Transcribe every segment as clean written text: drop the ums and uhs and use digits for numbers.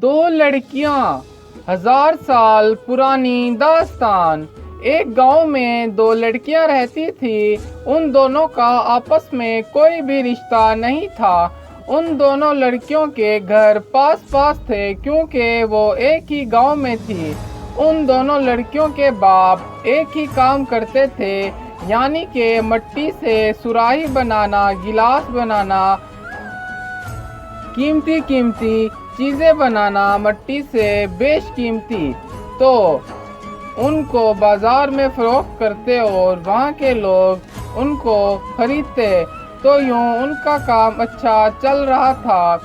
دو لڑکیاں، 1000 سال پرانی داستان۔ ایک گاؤں میں دو لڑکیاں رہتی تھی۔ ان دونوں کا آپس میں کوئی بھی رشتہ نہیں تھا۔ ان دونوں لڑکیوں کے گھر پاس پاس تھے کیونکہ وہ ایک ہی گاؤں میں تھی۔ ان دونوں لڑکیوں کے باپ ایک ہی کام کرتے تھے، یعنی کہ مٹی سے سراہی بنانا، گلاس بنانا، قیمتی چیزیں بنانا مٹی سے بیش قیمتی، تو ان کو بازار میں فروخت کرتے اور وہاں کے لوگ ان کو خریدتے، تو یوں ان کا کام اچھا چل رہا تھا۔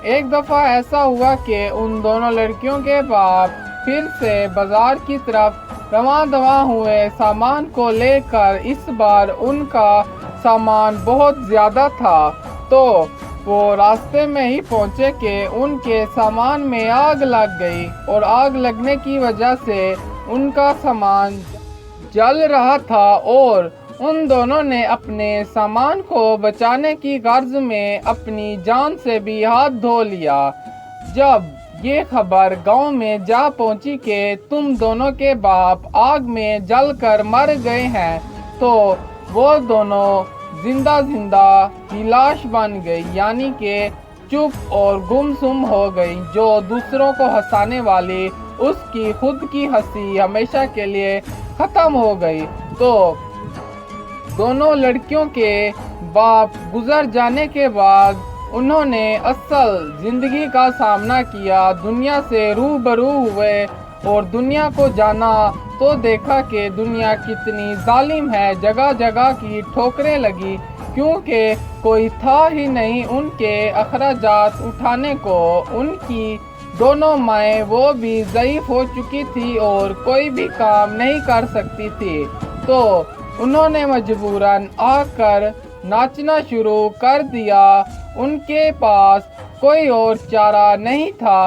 ایک دفعہ ایسا ہوا کہ ان دونوں لڑکیوں کے باپ پھر سے بازار کی طرف رواں ہوئے سامان کو لے کر۔ اس بار ان کا سامان بہت زیادہ تھا، تو وہ راستے میں ہی پہنچے کہ ان کے سامان میں آگ لگ گئی، اور آگ لگنے کی وجہ سے ان کا سامان جل رہا تھا، اور ان دونوں نے اپنے سامان کو بچانے کی غرض میں اپنی جان سے بھی ہاتھ دھو لیا۔ جب یہ خبر گاؤں میں جا پہنچی کہ تم دونوں کے باپ آگ میں جل کر مر گئے ہیں، تو وہ دونوں زندہ ہی لاش بن گئی، یعنی کہ چپ اور گمسم ہو گئی۔ جو دوسروں کو ہنسانے والی اس کی خود کی ہنسی ہمیشہ کے لیے ختم ہو گئی۔ تو دونوں لڑکیوں کے باپ گزر جانے کے بعد انہوں نے اصل زندگی کا سامنا کیا، دنیا سے روبرو ہوئے اور دنیا کو جانا تو دیکھا کہ دنیا کتنی ظالم ہے۔ جگہ جگہ کی ٹھوکریں لگی کیونکہ کوئی تھا ہی نہیں ان کے اخراجات اٹھانے کو۔ ان کی دونوں مائیں وہ بھی ضعیف ہو چکی تھی اور کوئی بھی کام نہیں کر سکتی تھی، تو انہوں نے مجبوراً آ کر ناچنا شروع کر دیا۔ ان کے پاس کوئی اور چارہ نہیں تھا،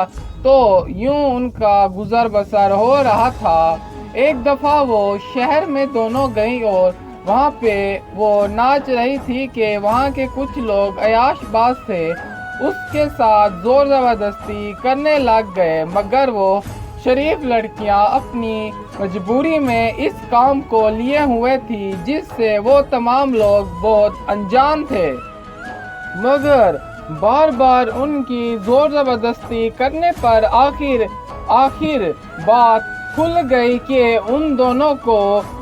تو یوں ان کا گزر بسر ہو رہا تھا۔ ایک دفعہ وہ شہر میں دونوں گئیں اور وہاں پہ وہ ناچ رہی تھی کہ وہاں کے کچھ لوگ عیاش باز تھے، اس کے ساتھ زور زبردستی کرنے لگ گئے، مگر وہ شریف لڑکیاں اپنی مجبوری میں اس کام کو لیے ہوئے تھی، جس سے وہ تمام لوگ بہت انجان تھے۔ مگر بار بار ان کی زور زبردستی کرنے پر آخر بات کھل گئی کہ ان دونوں کو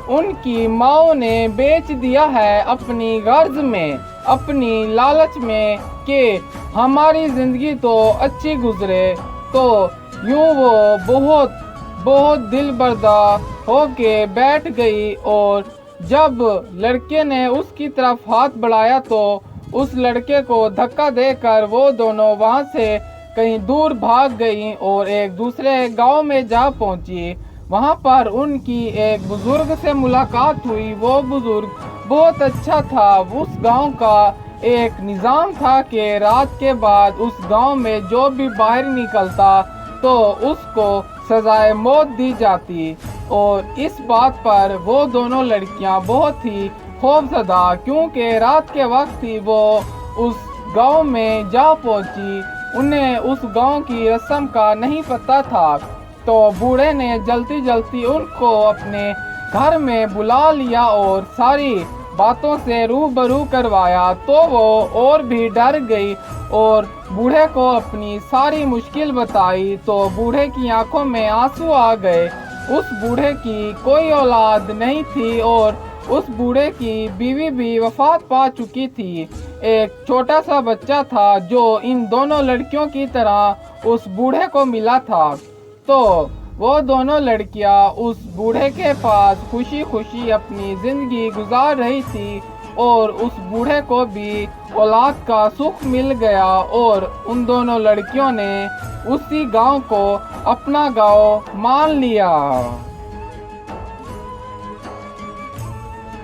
ان کی ماؤں نے بیچ دیا ہے اپنی غرض میں، اپنی لالچ میں کہ ہماری زندگی تو اچھی گزرے۔ تو یوں وہ بہت دل بردار ہو کے بیٹھ گئی، اور جب لڑکے نے اس کی طرف ہاتھ بڑھایا تو اس لڑکے کو دھکا دے کر وہ دونوں وہاں سے کہیں دور بھاگ گئیں اور ایک دوسرے گاؤں میں جا پہنچی۔ وہاں پر ان کی ایک بزرگ سے ملاقات ہوئی۔ وہ بزرگ بہت اچھا تھا۔ اس گاؤں کا ایک نظام تھا کہ رات کے بعد اس گاؤں میں جو بھی باہر نکلتا تو اس کو سزائے موت دی جاتی، اور اس بات پر وہ دونوں لڑکیاں بہت ہی خوفزدہ، کیونکہ رات کے وقت ہی وہ اس گاؤں میں جا پہنچی۔ انہیں اس گاؤں کی رسم کا نہیں پتہ تھا، تو بوڑھے نے جلدی ان کو اپنے گھر میں بلا لیا اور ساری باتوں سے روبرو کروایا، تو وہ اور بھی ڈر گئی اور بوڑھے کو اپنی ساری مشکل بتائی، تو بوڑھے کی آنکھوں میں آنسو آ گئے۔ اس بوڑھے کی کوئی اولاد نہیں تھی اور اس بوڑھے کی بیوی بھی وفات پا چکی تھی۔ ایک چھوٹا سا بچہ تھا جو ان دونوں لڑکیوں کی طرح اس بوڑھے کو ملا تھا، تو وہ دونوں لڑکیاں اس بوڑھے کے پاس خوشی اپنی زندگی گزار رہی تھی، اور اس بوڑھے کو بھی اولاد کا سکھ مل گیا، اور ان دونوں لڑکیوں نے اسی گاؤں کو اپنا گاؤں مان لیا۔